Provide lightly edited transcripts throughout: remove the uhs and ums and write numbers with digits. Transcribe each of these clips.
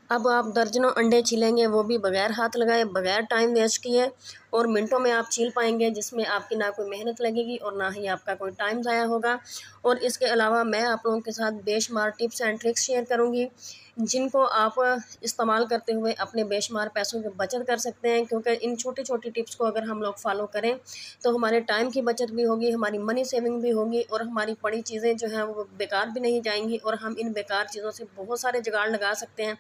अब आप दर्जनों अंडे छीलेंगे, वो भी बगैर हाथ लगाए, बगैर टाइम वेस्ट किए, और मिनटों में आप छील पाएंगे, जिसमें आपकी ना कोई मेहनत लगेगी और ना ही आपका कोई टाइम ज़ाया होगा। और इसके अलावा मैं आप लोगों के साथ बेशुमार टिप्स एंड ट्रिक्स शेयर करूँगी, जिनको आप इस्तेमाल करते हुए अपने बेशुमार पैसों की बचत कर सकते हैं। क्योंकि इन छोटी छोटी टिप्स को अगर हम लोग फॉलो करें तो हमारे टाइम की बचत भी होगी, हमारी मनी सेविंग भी होगी, और हमारी पड़ी चीज़ें जो हैं वो बेकार भी नहीं जाएंगी, और हम इन बेकार चीज़ों से बहुत सारे जुगाड़ लगा सकते हैं।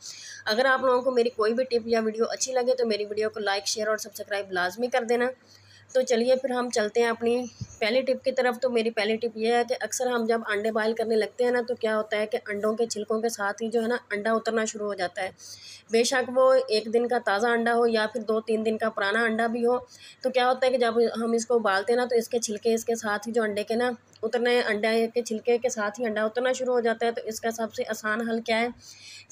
अगर आप लोगों को मेरी कोई भी टिप या वीडियो अच्छी लगे तो मेरी वीडियो को लाइक, शेयर और सब्सक्राइब लाजमी कर देना। तो चलिए फिर हम चलते हैं अपनी पहली टिप की तरफ। तो मेरी पहली टिप ये है कि अक्सर हम जब अंडे बॉयल करने लगते हैं ना, तो क्या होता है कि अंडों के छिलकों के साथ ही जो है ना अंडा उतरना शुरू हो जाता है। बेशक वो 1 दिन का ताज़ा अंडा हो या फिर 2-3 दिन का पुराना अंडा भी हो। तो क्या होता है कि जब हम इसको उबालते हैं ना, तो इसके छिलके इसके साथ ही जो अंडे के ना उतरने, अंडे के छिलके के साथ ही अंडा उतरना शुरू हो जाता है। तो इसका सबसे आसान हल क्या है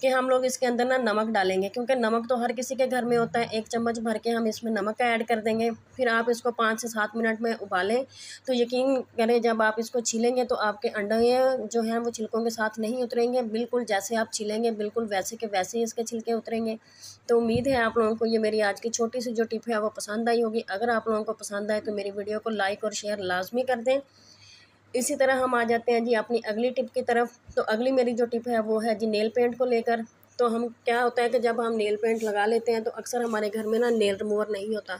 कि हम लोग इसके अंदर ना नमक डालेंगे, क्योंकि नमक तो हर किसी के घर में होता है। 1 चम्मच भर के हम इसमें नमक का ऐड कर देंगे। फिर आप इसको 5 से 7 मिनट में उबालें। तो यकीन करें, जब आप इसको छीलेंगे तो आपके अंडे जो हैं वो छिलकों के साथ नहीं उतरेंगे, बिल्कुल जैसे आप छीलेंगे बिल्कुल वैसे के वैसे ही इसके छिलके उतरेंगे। तो उम्मीद है आप लोगों को ये मेरी आज की छोटी सी जो टिप है वो पसंद आई होगी। अगर आप लोगों को पसंद आए तो मेरी वीडियो को लाइक और शेयर लाजमी कर दें। इसी तरह हम आ जाते हैं जी अपनी अगली टिप की तरफ। तो अगली मेरी जो टिप है वो है जी नेल पेंट को लेकर। तो हम क्या होता है कि जब हम नेल पेंट लगा लेते हैं तो अक्सर हमारे घर में ना नेल रिमूवर नहीं होता।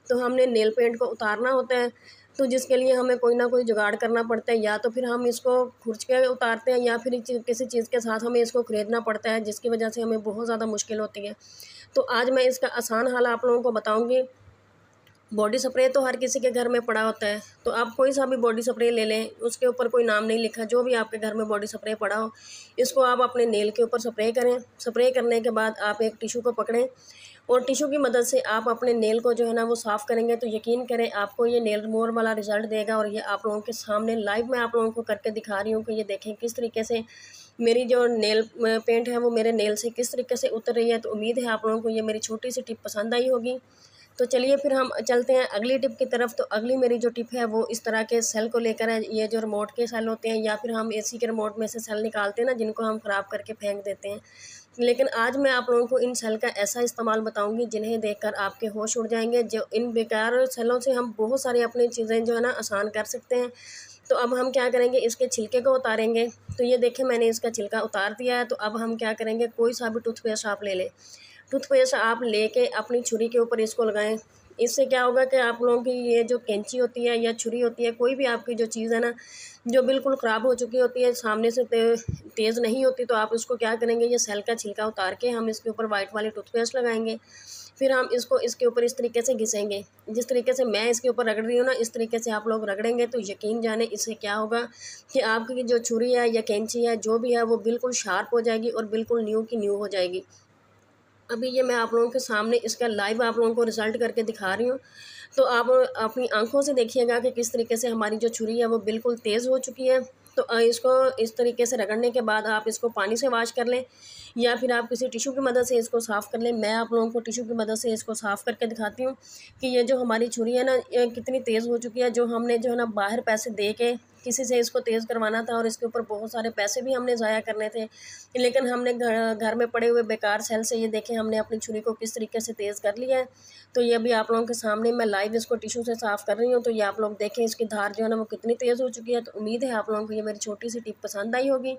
तो हमने नेल पेंट को उतारना होता है, तो जिसके लिए हमें कोई ना कोई जुगाड़ करना पड़ता है। या तो फिर हम इसको खुरच के उतारते हैं, या फिर किसी चीज़ के साथ हमें इसको खरीदना पड़ता है, जिसकी वजह से हमें बहुत ज़्यादा मुश्किल होती है। तो आज मैं इसका आसान हल आप लोगों को बताऊँगी। बॉडी स्प्रे तो हर किसी के घर में पड़ा होता है। तो आप कोई सा भी बॉडी स्प्रे ले लें, उसके ऊपर कोई नाम नहीं लिखा, जो भी आपके घर में बॉडी स्प्रे पड़ा हो, इसको आप अपने नेल के ऊपर स्प्रे करें। स्प्रे करने के बाद आप एक टिशू को पकड़ें, और टिशू की मदद से आप अपने नेल को जो है ना वो साफ़ करेंगे। तो यकीन करें, आपको ये नेल रिमूवर वाला रिज़ल्ट देगा। और ये आप लोगों के सामने लाइव मैं आप लोगों को करके दिखा रही हूँ कि ये देखें किस तरीके से मेरी जो नेल पेंट है वो मेरे नेल से किस तरीके से उतर रही है। तो उम्मीद है आप लोगों को ये मेरी छोटी सी टिप पसंद आई होगी। तो चलिए फिर हम चलते हैं अगली टिप की तरफ। तो अगली मेरी जो टिप है वो इस तरह के सेल को लेकर है। ये जो रिमोट के सेल होते हैं, या फिर हम एसी के रिमोट में से सेल निकालते हैं ना, जिनको हम ख़राब करके फेंक देते हैं। लेकिन आज मैं आप लोगों को इन सेल का ऐसा इस्तेमाल बताऊंगी जिन्हें देखकर आपके होश उड़ जाएंगे। जो इन बेकार सेलों से हम बहुत सारी अपनी चीज़ें जो है ना आसान कर सकते हैं। तो अब हम क्या करेंगे, इसके छिलके को उतारेंगे। तो ये देखें, मैंने इसका छिलका उतार दिया है। तो अब हम क्या करेंगे, कोई सा भी टूथपेस्ट आप ले लें। टूथपेस्ट आप लेके अपनी छुरी के ऊपर इसको लगाएं। इससे क्या होगा कि आप लोगों की ये जो कैंची होती है या छुरी होती है, कोई भी आपकी जो चीज़ है ना जो बिल्कुल ख़राब हो चुकी होती है, सामने से तेज़ नहीं होती, तो आप उसको क्या करेंगे, ये सेल का छिलका उतार के हम इसके ऊपर वाइट वाली टूथपेस्ट लगाएंगे। फिर हम इसको इसके ऊपर इस तरीके से घिसेंगे। जिस तरीके से मैं इसके ऊपर रगड़ रही हूँ ना, इस तरीके से आप लोग रगड़ेंगे। तो यकीन जाने इससे क्या होगा कि आपकी जो छुरी है या कैंची है जो भी है वो बिल्कुल शार्प हो जाएगी और बिल्कुल न्यू की न्यू हो जाएगी। अभी ये मैं आप लोगों के सामने इसका लाइव आप लोगों को रिज़ल्ट करके दिखा रही हूँ। तो आप अपनी आँखों से देखिएगा कि किस तरीके से हमारी जो छुरी है वो बिल्कुल तेज़ हो चुकी है। तो इसको इस तरीके से रगड़ने के बाद आप इसको पानी से वॉश कर लें, या फिर आप किसी टिश्यू की मदद से इसको साफ़ कर लें। मैं आप लोगों को टिश्यू की मदद से इसको साफ़ करके दिखाती हूँ कि ये जो हमारी छुरी है ना, ये कितनी तेज़ हो चुकी है। जो हमने जो है ना बाहर पैसे दे के किसी से इसको तेज़ करवाना था, और इसके ऊपर बहुत सारे पैसे भी हमने ज़ाया करने थे, लेकिन हमने घर में पड़े हुए बेकार सेल से ये देखें हमने अपनी छुरी को किस तरीके से तेज़ कर लिया है। तो ये भी आप लोगों के सामने मैं लाइव इसको टिश्यू से साफ़ कर रही हूँ। तो ये आप लोग देखें इसकी धार जो है ना वो कितनी तेज़ हो चुकी है। तो उम्मीद है आप लोगों को ये मेरी छोटी सी टिप पसंद आई होगी।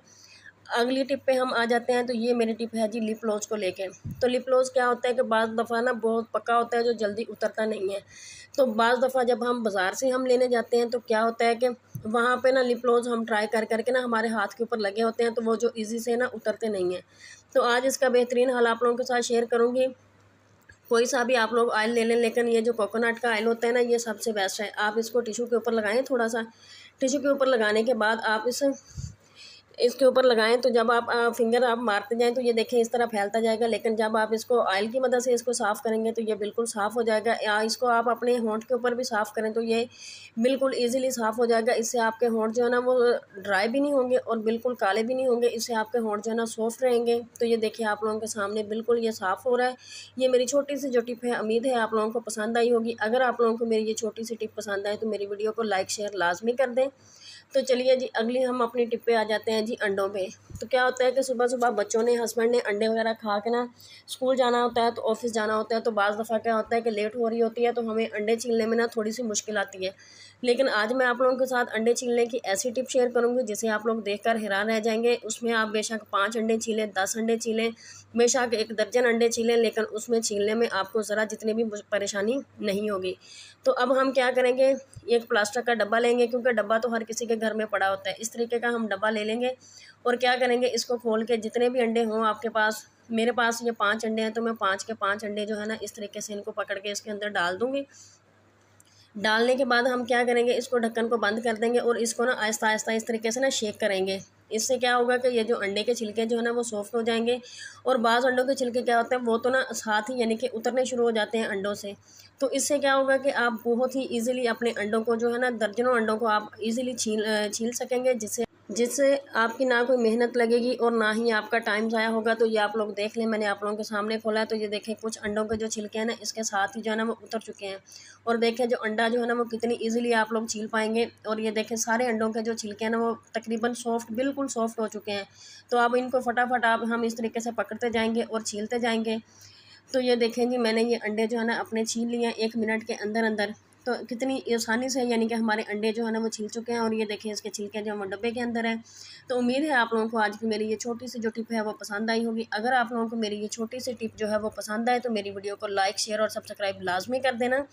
अगली टिप पे हम आ जाते हैं। तो ये मेरी टिप है जी लिप ग्लॉस को लेके। तो लिप ग्लॉस क्या होता है कि बाज़ दफ़ा ना बहुत पक्का होता है जो जल्दी उतरता नहीं है। तो बाज़ दफ़ा जब हम बाज़ार से हम लेने जाते हैं तो क्या होता है कि वहाँ पे ना लिप ग्लॉस हम ट्राई कर करके ना हमारे हाथ के ऊपर लगे होते हैं, तो वो जो ईज़ी से ना उतरते नहीं हैं। तो आज इसका बेहतरीन हल आप लोगों के साथ शेयर करूँगी। कोई सा भी आप लोग ऑयल ले लें, लेकिन ये जो कोकोनट का ऑयल होता है ना, ये सबसे बेस्ट है। आप इसको टिश्यू के ऊपर लगाएं, थोड़ा सा टिश्यू के ऊपर लगाने के बाद आप इसके ऊपर लगाएं। तो जब आप फिंगर आप मारते जाएं तो ये देखें इस तरह फैलता जाएगा। लेकिन जब आप इसको ऑयल की मदद से इसको साफ़ करेंगे तो ये बिल्कुल साफ़ हो जाएगा। या इसको आप अपने होंठ के ऊपर भी साफ़ करें तो ये बिल्कुल ईज़िली साफ़ हो जाएगा। इससे आपके होंठ जो है ना वो ड्राई भी नहीं होंगे और बिल्कुल काले भी नहीं होंगे। इससे आपके होंठ जो है ना सॉफ्ट रहेंगे। तो ये देखिए आप लोगों के सामने बिल्कुल ये साफ़ हो रहा है। ये मेरी छोटी सी जो टिप है, उम्मीद है आप लोगों को पसंद आई होगी। अगर आप लोगों को मेरी ये छोटी सी टिप पसंद आए तो मेरी वीडियो को लाइक शेयर लाजमी कर दें। तो चलिए जी, अगली हम अपनी टिप पे आ जाते हैं जी, अंडों पे। तो क्या होता है कि सुबह सुबह बच्चों ने, हस्बैंड ने अंडे वगैरह खा के ना स्कूल जाना होता है, तो ऑफिस जाना होता है, तो बाज़ दफ़ा क्या होता है कि लेट हो रही होती है, तो हमें अंडे छीलने में ना थोड़ी सी मुश्किल आती है। लेकिन आज मैं आप लोगों के साथ अंडे छीलने की ऐसी टिप शेयर करूँगी जिसे आप लोग देखकर हैरान रह जाएंगे। उसमें आप बेशक 5 अंडे छीलें, 10 अंडे छीलें, बेशक 1 दर्जन अंडे छीलें, लेकिन उसमें छीलने में आपको ज़रा जितनी भी परेशानी नहीं होगी। तो अब हम क्या करेंगे, एक प्लास्टिक का डब्बा लेंगे, क्योंकि डब्बा तो हर किसी के घर में पड़ा होता है। इस तरीके का हम डब्बा ले लेंगे और क्या करेंगे, इसको खोल के जितने भी अंडे हों आपके पास, मेरे पास ये 5 अंडे हैं, तो मैं 5 के 5 अंडे जो है ना इस तरीके से इनको पकड़ के इसके अंदर डाल दूँगी। डालने के बाद हम क्या करेंगे, इसको ढक्कन को बंद कर देंगे और इसको ना आहिस्ता आहिस्ता इस तरीके से ना शेक करेंगे। इससे क्या होगा कि ये जो अंडे के छिलके जो है ना वो सॉफ्ट हो जाएंगे। और बाज़ अंडों के छिलके क्या होते हैं, वो तो ना साथ ही यानी कि उतरने शुरू हो जाते हैं अंडों से। तो इससे क्या होगा कि आप बहुत ही ईज़िली अपने अंडों को जो है ना, दर्जनों अंडों को आप ईज़िली छील सकेंगे, जिससे जिससे आपकी ना कोई मेहनत लगेगी और ना ही आपका टाइम ज़ाया होगा। तो ये आप लोग देख लें, मैंने आप लोगों के सामने खोला है, तो ये देखें कुछ अंडों के जो छिलके हैं ना इसके साथ ही जो है ना वो उतर चुके हैं। और देखें जो अंडा जो है ना वो कितनी ईज़िली आप लोग छील पाएंगे। और ये देखें सारे अंडों के जो छिलके हैं ना वो तकरीबन सॉफ्ट, बिल्कुल सॉफ्ट हो चुके हैं। तो अब इनको फटाफट आप हम इस तरीके से पकड़ते जाएंगे और छीलते जाएंगे। तो ये देखें जी, मैंने ये अंडे जो है ना अपने छील लिए हैं 1 मिनट के अंदर अंदर। तो कितनी आसानी से यानी कि हमारे अंडे जो है ना वो छिल चुके हैं। और ये देखिए इसके छिलके जो हम डब्बे के अंदर है। तो उम्मीद है आप लोगों को आज की मेरी ये छोटी सी जो टिप है वो पसंद आई होगी। अगर आप लोगों को मेरी ये छोटी सी टिप जो है वो पसंद आए, तो मेरी वीडियो को लाइक, शेयर और सब्सक्राइब लाजमी कर देना।